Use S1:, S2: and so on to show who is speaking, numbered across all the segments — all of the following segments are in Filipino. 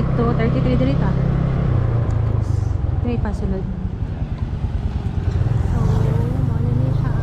S1: 32, 33 dito. Wait pa sulod. So, ano niya siya.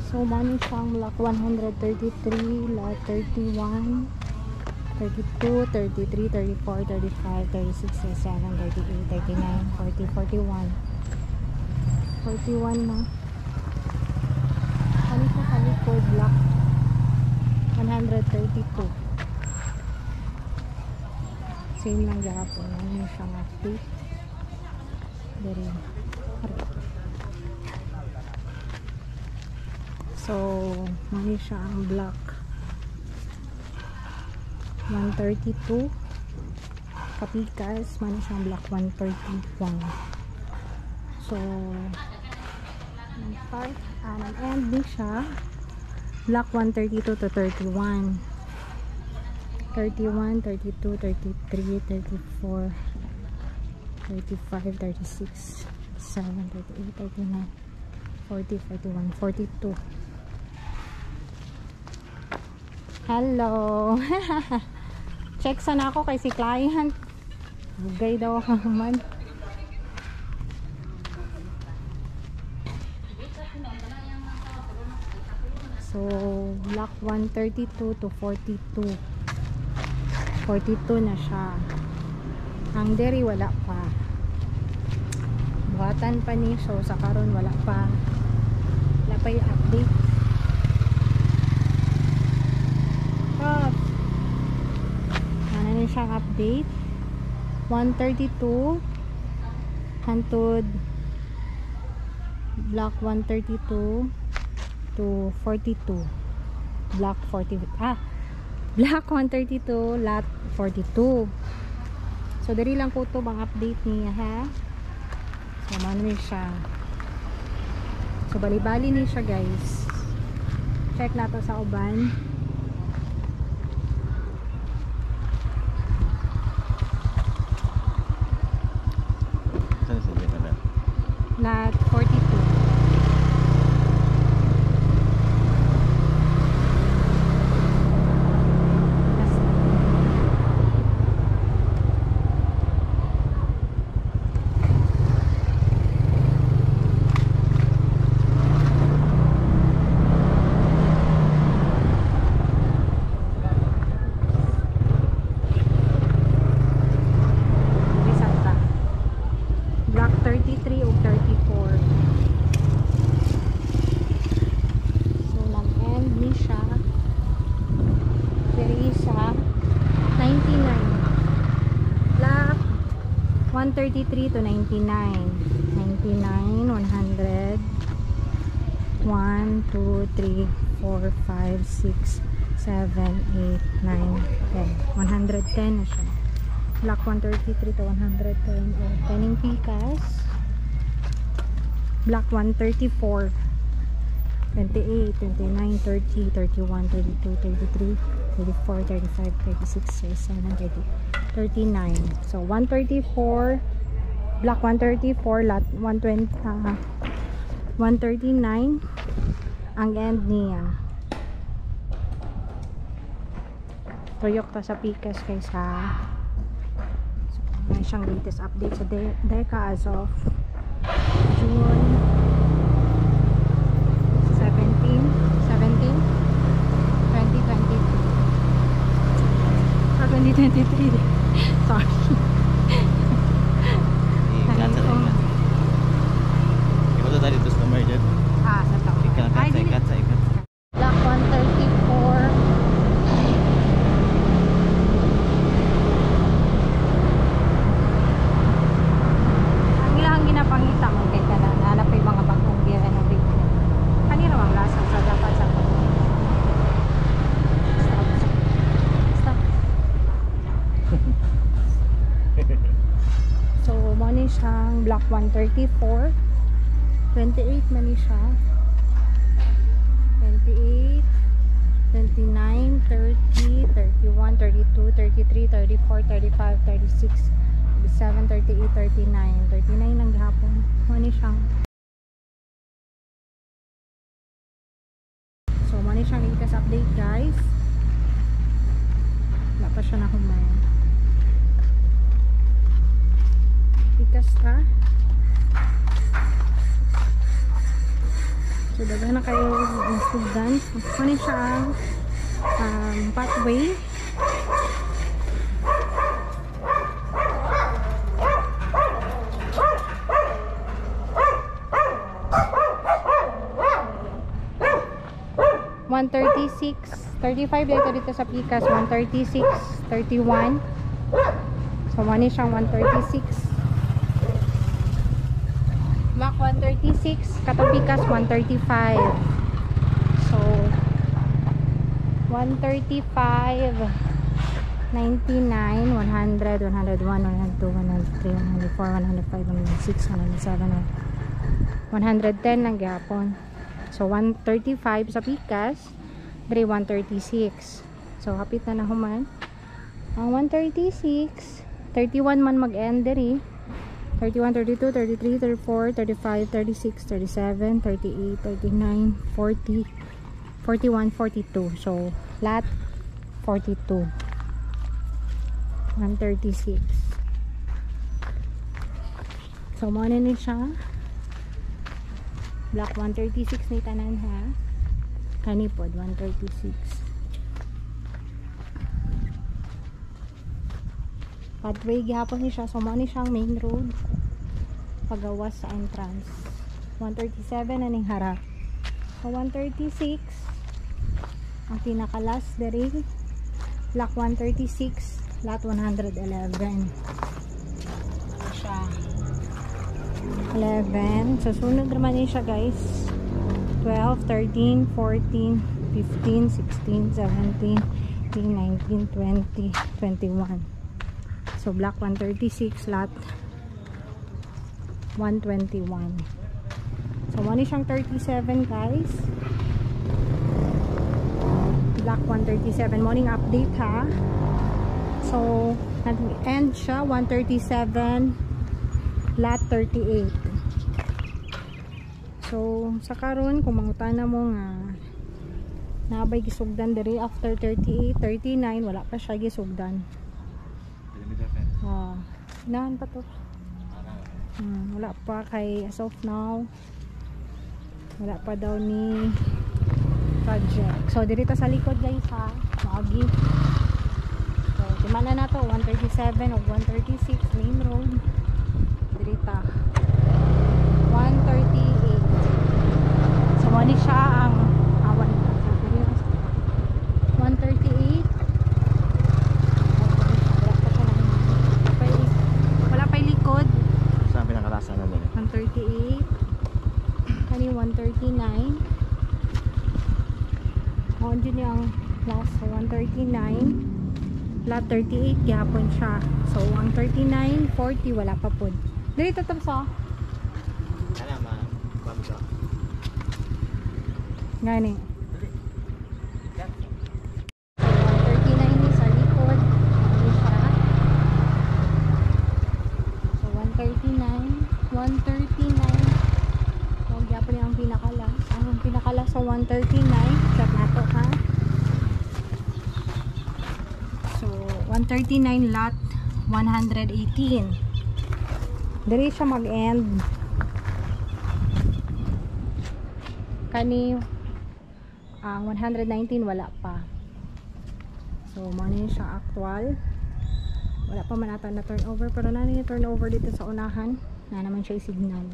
S1: So, money siyang block 133, lot 31, 32, 33, 34, 35, 36, 37, 38, 39, 40, 41. 41 na. Ano siya kami code block 132. Same lang gahapon. Ano siyang update. Very so, mali siya ang block 132 Kapikas, mali siya ang block 131. So, nag-end din siya block 132 to 31, 31, 32, 33, 34, 35, 36, 37, 38, 39, 40, 41, 42. Hello. Check sana ako kay si client. Bugay daw ako man. So, block 132 to 42. 42 na siya. Ang deri wala pa. Buhatan pa ni, so sa karon wala pa yung update. Ano na siyang update 132 hantod block 132 to 42 block 40 block 132 lot 42. So diri lang ko to bang update niya ha. So ano siya. So bali-bali ni siya guys. Check nato sa uban. Lot 42. Block 33 o 34. So nag-end ni siya diri sa 99. Block 133 to 99. 99, 100, 1, 2, 3, 4, 5, 6, 7, 8, 9, 10. 110 na siya. Block 133 to 110 or Pening Picas. Block 134, 28, 29, 30, 31, 32, 33, 34, 35, 36, 37, 39. So 134, block 134, lot 120, 139 ang end niya. Tuyok to sa Picas kaysa yan siyang latest update sa DECA as of June 17, 2023. Sorry.
S2: Ikaw to tadi terus nomor dyan.
S1: Sa taon.
S2: Ikat.
S1: Block 134. Ang ni siyang block 134. 28 man ni siya. 28, 29, 30, 31, 32, 33, 34, 35, 36, 37, 38, 39. 39 lang gihapon. Mani siyang. So, mani siyang latest update, guys. Wala pa siya na humay. Ikas ta. So, daga na kayo nasugdan. Mani siya ang pathway. $136, 35 dito sa Pikas, 136, 31. So, mani siyang 136. Block 136, katong Pikas 135. So, 135, 99, 100, 101, 102, 103, 104, 105, 106, 107, 110 lang gyapon. So, 135 sa Pikas, 136. So, hapit na human. Ang 136, 31 man mag-end diri. 31, 32, 33, 34, 35, 36, 37, 38, 39, 40, 41, 42. So, lahat 42. 136. So, muna ni siya. Block 136 ni tanan ha. Kanipod 136. Pathway gihapon ni siya. So mo ni siyang main road pagawas sa entrance. 137 na ning harap. So 136 ang pinaka last diri. Block 136, lot 111. Siya 11. So, sunod naman niya siya, guys. 12, 13, 14, 15, 16, 17, 18, 19, 20, 21. So, block 136, lot 121. So, mali siyang 37, guys. Block 137. Morning update, ha. So, end siya, 137, lot 38. So, sa karon kung mangutana mo nga nabay gisugdan diri after 38, 39, wala pa siya gisugdan. Inahan pa to. Wala pa kay as of now. Wala pa daw ni project. So, diri ta sa likod, guys, ha. Maagi. So, timana na to, 137 o 136 main road. Diri ta. 138. So, mali siya ang awan. 138. Wala pa likod.
S2: Saan pinakalasan na din?
S1: 138. Kani 139. On dyan yung last. So, 139. Lot 38. Gihapon siya. So, 139, 40. Wala pa po. Dili tatap sa gani. 139 ni sa likod. So 139, 139. Huwag yapon yung pinakala. Ang pinakala sa 139. Check na to, ha. So 139 lot 118. Diri siya mag-end. Kani ang 119 wala pa. So mani siya actual. Wala pa man ata na turnover, pero na ni turnover dito sa unahan. Na naman siya signal.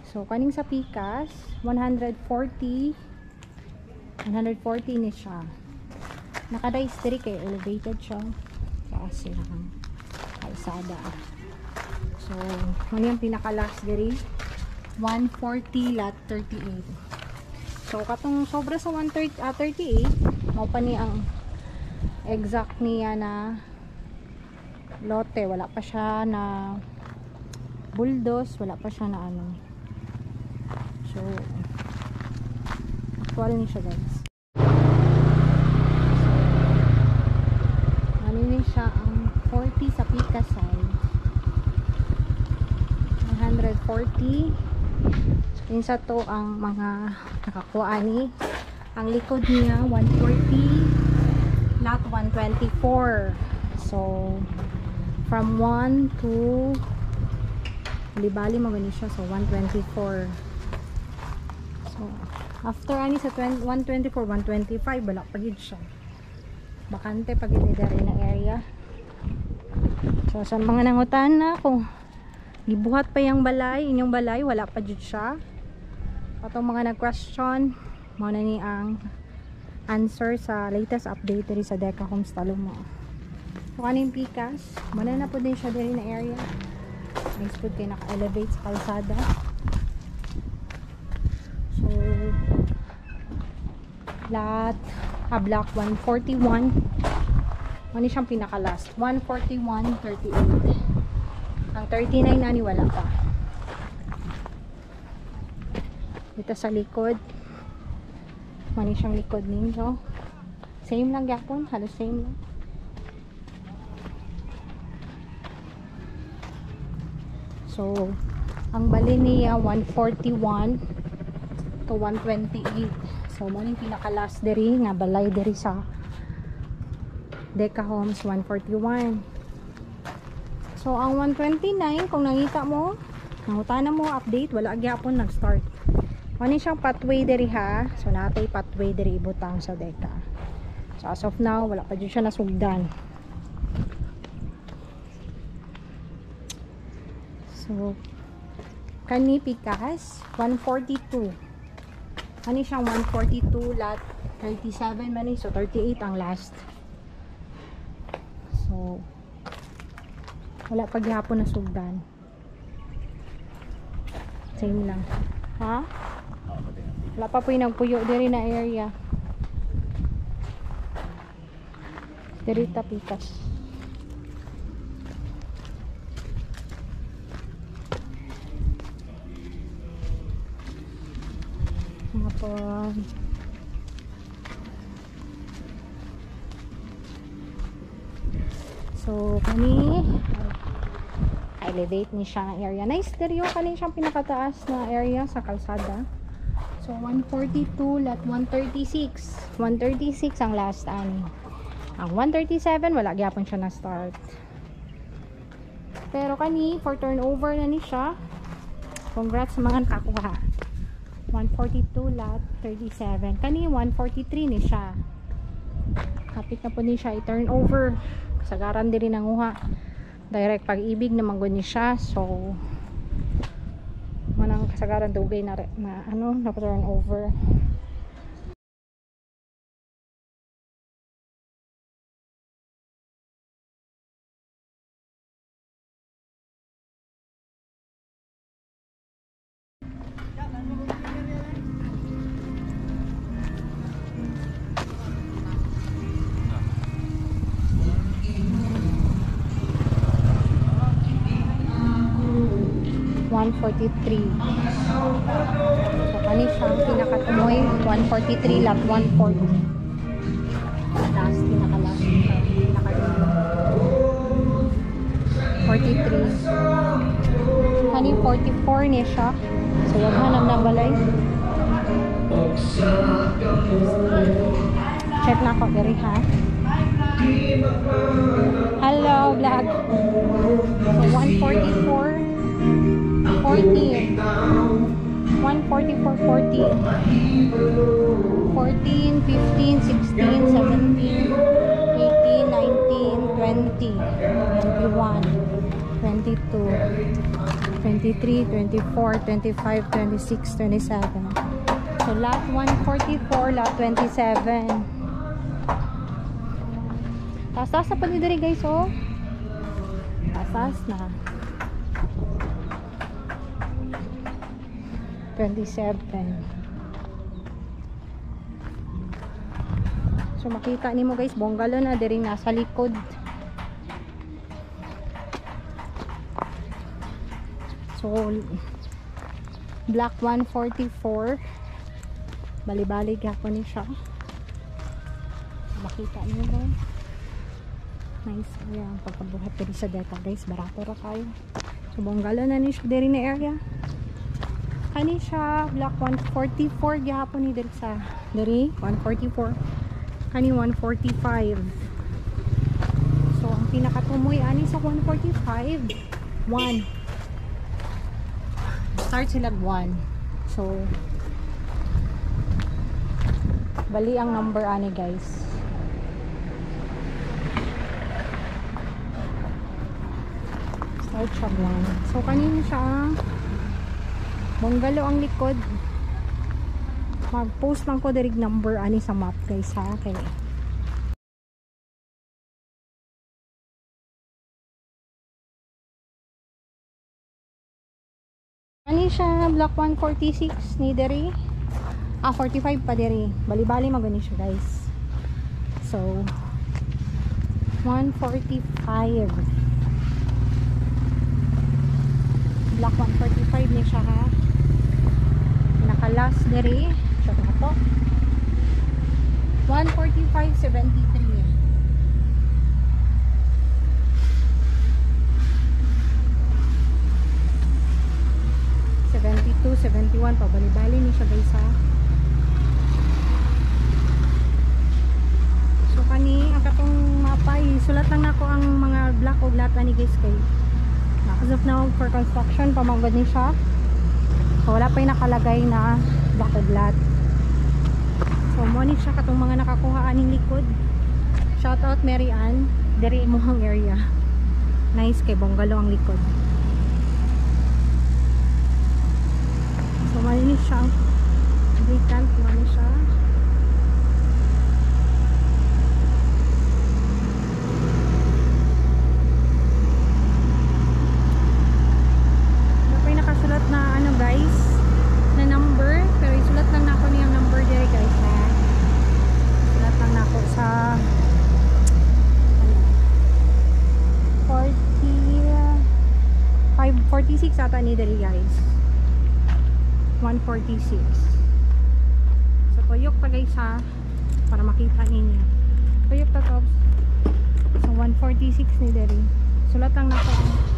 S1: So kaning sa Pikas 140 ni siya. Naka-dice diri kay elevated siya. Taas siya ang kalsada. So mani ang pinaka last diri 140 lot 38. So, katong sobra sa 138, mau pa ni ang exact niya na lote. Wala pa siya na bulldoze, wala pa siya na ano. So actual ni siya guys. Ano ni siya ang 40 sa Pika side, 140. Insa to ang mga nakakuha ni. Ang likod niya 140, lot 124. So from 1 to libali magani siya, so 124. So after ani sa 124, 125 wala pa gid siya, bakante pag gid diri na area. So sa mga nangutan na ako, gibuhat pa yung balay, inyong balay wala pa jud siya. Atong mga nag-question mo na ni ang answer sa latest update diri sa Deca Homes Talomo. So kaning pikas mo na po din siya diri na area. Next po kayo naka-elevate sa kalsada. So lot block 141 ano siyang pinaka last 141.38. Ang 39 na ni wala pa. Dito sa likod mani siyang likod ninyo, same lang yapon, halos same lang. So ang bali niya 141 to 128. So mo ning pinaka last diri nga balay diri sa Deca Homes 141. So ang 129 kung nakita mo, nangutana mo update, wala gyapon nag-start. Ano siyang pathway diri ha. So natay pathway diri ibutang sa Deca. So as of now wala pa jud siya nasugdan. So kani pikas 142. Ano siyang 142 lot 37 man so 38 ang last. So wala pa gyapon nasugdan. Same lang. Ha? Wala pa po yung nagpuyo diri na area. Diri tapitas. Hapon. So kani elevate ni siya ang area. Nice diri yung kani siyang pinakataas na area sa kalsada. So 142 lot 136. 136 ang last ani. Ang 137 wala gyapon siya na start. Pero kani for turnover na ni siya. Congrats sa mga nakakuha. 142 lot 37. Kani 143 ni siya. Kapit na po ni siya i-turnover. Kasagaran diri nanguha. Direct pag-ibig naman gud ni siya. So manang kasagaran dugay na ano na turn over. So kani siyang pinakatumoy 143 lot 140. Last pinaka-last pinaka 43. Kani 44 niya siya. So waghan ang nabalay. Check na ako diri ha. Hello vlog. So 144 14 144 14 14 15 16 17 18 19 20 21 22 23 24 25 26 27. So lot 144 lot 27. Taas na pa diri guys oh. Taas na 27. So makita nimo guys, bungalow na diri nasa likod. So black 144. Bali-bali gapon ni siya. Makita niyo ba? Nice. Ayan, pagkabuhat diri sa Deca guys, barato ra kayo. So bonggalo na ni siya diri na area. Kani siya black 144 gihapon ni diri sa diri 144. Kani 145. So ang pinakatumoy ani sa 145 1. Start sila 1. So bali ang number ani guys. Start siya 1. So kanina siya bonggalo ang likod. Mag-post lang ko direct number ani sa map guys ha. Okay. Ani siya block 146 ni diri. 45 pa diri. Bali-bali magani siya guys. So 145. Block 145 ni siya ha. Naka-last diri. Siya na to. 145.73. 72, 71 pa bali-bali ni siya guys ha. So kani ang katong mapa sulat lang nako ang mga block og lata ni guys kay as of now for construction pamagod ni siya. So wala pa yung nakalagay na block og lat. So mo ni siya katong mga nakakuha aning likod. Shout out Mary Ann diri imong area. Nice kay bonggalo ang likod. So malinis siya vacant malinis siya. Wala pa yung nakasulat na ano guys na number, pero isulat lang na ako niyang number dere guys ha. Isulat lang na ako sa 46 ata ni dere guys. 146. So tuyok pa guys ha para makita ninyo. Tuyok ta to. So 146 ni dere. Sulat lang na ako.